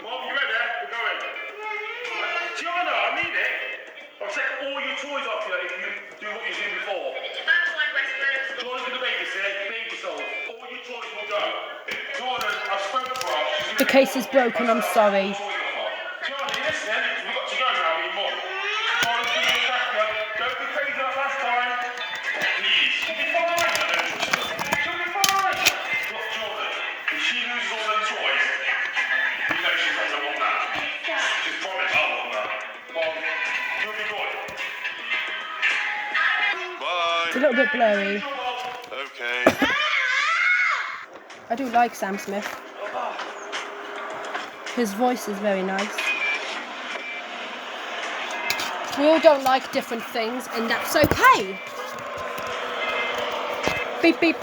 Mom, you ready? We're going. Gianna, I mean it. I'll take all your toys off you if you do what you did before. Jordan's going to baby soul. All your toys will go. Jordan, I spoke to her. The case is broken, I'm sorry. Gianna, you listen? We've got to go now, me and Mom. Jordan's going to attack you. Don't be crazy like last time. Please. You'll be fine. You'll be fine. Look, Jordan, if she loses all them toys, you know she's not going to want that. Just promise I want that. Mom, you'll be good. Bye. It's a little bit blurry. Okay. I do like Sam Smith. His voice is very nice. We all don't like different things, and that's okay. Beep beep.